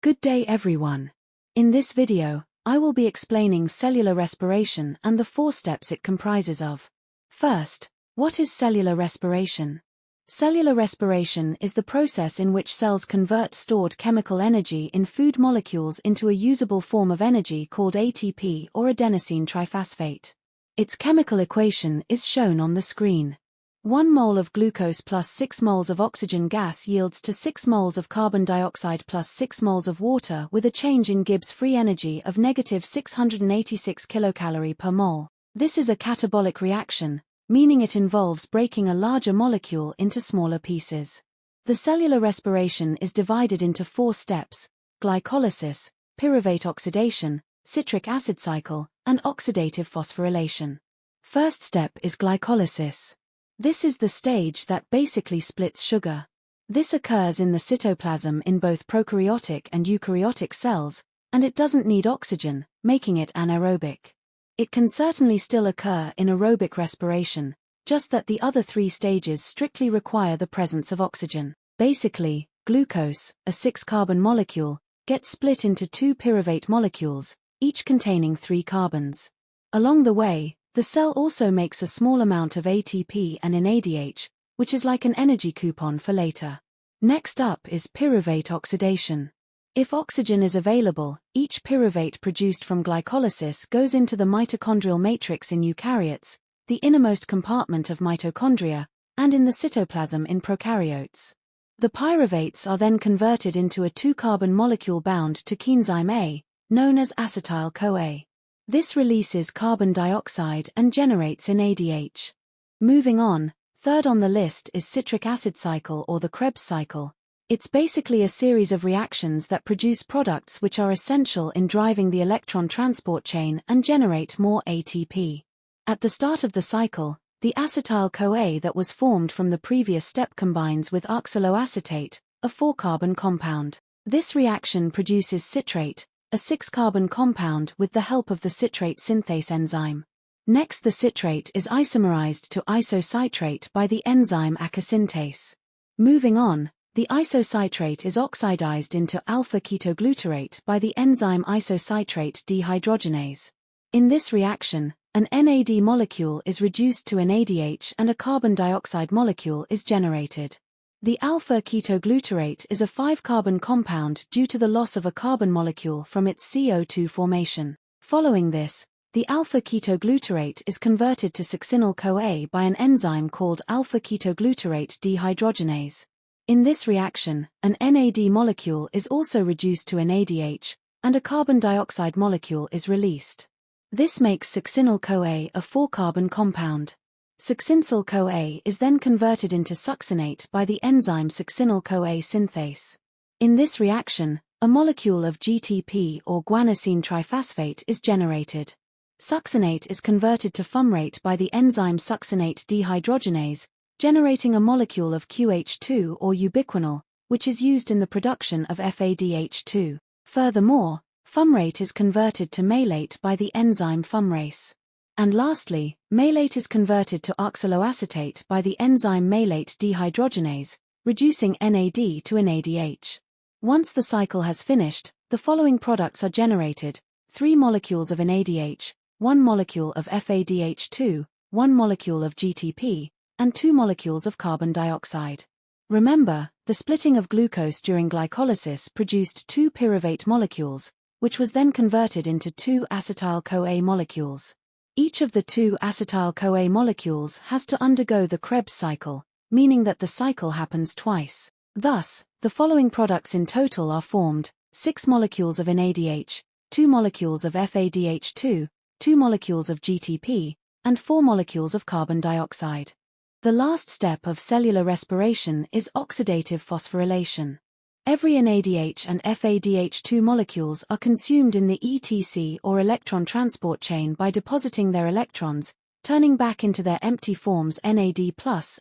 Good day everyone. In this video, I will be explaining cellular respiration and the 4 steps it comprises of. First, what is cellular respiration? Cellular respiration is the process in which cells convert stored chemical energy in food molecules into a usable form of energy called ATP or adenosine triphosphate. Its chemical equation is shown on the screen. 1 mole of glucose plus 6 moles of oxygen gas yields to 6 moles of carbon dioxide plus 6 moles of water with a change in Gibbs free energy of negative 686 kilocalorie per mole. This is a catabolic reaction, meaning it involves breaking a larger molecule into smaller pieces. The cellular respiration is divided into 4 steps: glycolysis, pyruvate oxidation, citric acid cycle, and oxidative phosphorylation. First step is glycolysis. This is the stage that basically splits sugar. This occurs in the cytoplasm in both prokaryotic and eukaryotic cells, and it doesn't need oxygen, making it anaerobic. It can certainly still occur in aerobic respiration, just that the other 3 stages strictly require the presence of oxygen. Basically, glucose, a 6-carbon molecule, gets split into 2 pyruvate molecules, each containing 3 carbons. Along the way, the cell also makes a small amount of ATP and NADH, which is like an energy coupon for later. Next up is pyruvate oxidation. If oxygen is available, each pyruvate produced from glycolysis goes into the mitochondrial matrix in eukaryotes, the innermost compartment of mitochondria, and in the cytoplasm in prokaryotes. The pyruvates are then converted into a 2-carbon molecule bound to coenzyme A, known as acetyl-CoA. This releases carbon dioxide and generates NADH. Moving on, third on the list is citric acid cycle or the Krebs cycle. It's basically a series of reactions that produce products which are essential in driving the electron transport chain and generate more ATP. At the start of the cycle, the acetyl-CoA that was formed from the previous step combines with oxaloacetate, a 4-carbon compound. This reaction produces citrate, a 6-carbon compound with the help of the citrate synthase enzyme. Next, the citrate is isomerized to isocitrate by the enzyme acasyntase. Moving on, the isocitrate is oxidized into alpha-ketoglutarate by the enzyme isocitrate dehydrogenase. In this reaction, an NAD molecule is reduced to NADH and a carbon dioxide molecule is generated. The alpha-ketoglutarate is a 5-carbon compound due to the loss of a carbon molecule from its CO2 formation. Following this, the alpha-ketoglutarate is converted to succinyl-CoA by an enzyme called alpha-ketoglutarate dehydrogenase. In this reaction, an NAD molecule is also reduced to NADH, and a carbon dioxide molecule is released. This makes succinyl-CoA a 4-carbon compound. Succinyl-CoA is then converted into succinate by the enzyme succinyl-CoA synthase. In this reaction, a molecule of GTP or guanosine triphosphate is generated. Succinate is converted to fumarate by the enzyme succinate dehydrogenase, generating a molecule of QH2 or ubiquinol, which is used in the production of FADH2. Furthermore, fumarate is converted to malate by the enzyme fumarase. And lastly, malate is converted to oxaloacetate by the enzyme malate dehydrogenase, reducing NAD to NADH. Once the cycle has finished, the following products are generated: 3 molecules of NADH, 1 molecule of FADH2, 1 molecule of GTP, and 2 molecules of carbon dioxide. Remember, the splitting of glucose during glycolysis produced 2 pyruvate molecules, which was then converted into 2 acetyl-CoA molecules. Each of the 2 acetyl-CoA molecules has to undergo the Krebs cycle, meaning that the cycle happens twice. Thus, the following products in total are formed: 6 molecules of NADH, 2 molecules of FADH2, 2 molecules of GTP, and 4 molecules of carbon dioxide. The last step of cellular respiration is oxidative phosphorylation. Every NADH and FADH2 molecules are consumed in the ETC or electron transport chain by depositing their electrons, turning back into their empty forms NAD+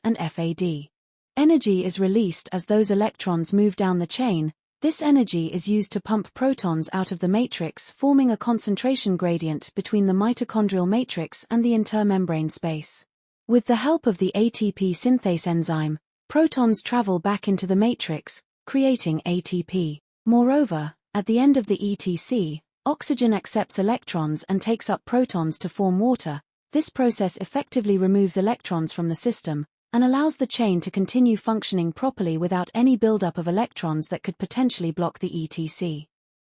and FAD. Energy is released as those electrons move down the chain. This energy is used to pump protons out of the matrix, forming a concentration gradient between the mitochondrial matrix and the intermembrane space. With the help of the ATP synthase enzyme, protons travel back into the matrix, creating ATP. Moreover, At the end of the ETC, oxygen accepts electrons and takes up protons to form water. This process effectively removes electrons from the system and allows the chain to continue functioning properly without any buildup of electrons that could potentially block the ETC.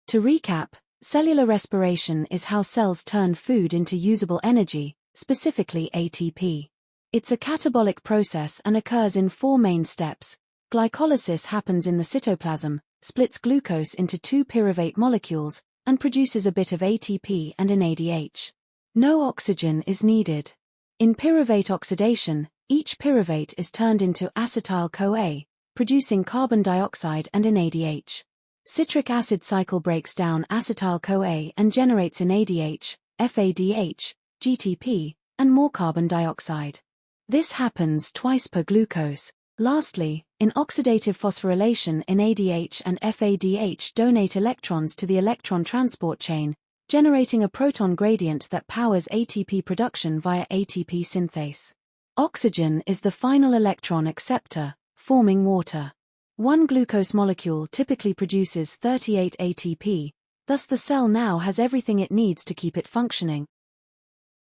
To recap, cellular respiration is how cells turn food into usable energy, specifically ATP. It's a catabolic process and occurs in 4 main steps. Glycolysis happens in the cytoplasm, splits glucose into 2 pyruvate molecules, and produces a bit of ATP and an ADH. No oxygen is needed. In pyruvate oxidation, each pyruvate is turned into acetyl-CoA, producing carbon dioxide and an ADH. Citric acid cycle breaks down acetyl-CoA and generates an ADH, FADH, GTP, and more carbon dioxide. This happens twice per glucose. Lastly, in oxidative phosphorylation, NADH and FADH donate electrons to the electron transport chain, generating a proton gradient that powers ATP production via ATP synthase. Oxygen is the final electron acceptor, forming water. One glucose molecule typically produces 38 ATP, thus the cell now has everything it needs to keep it functioning.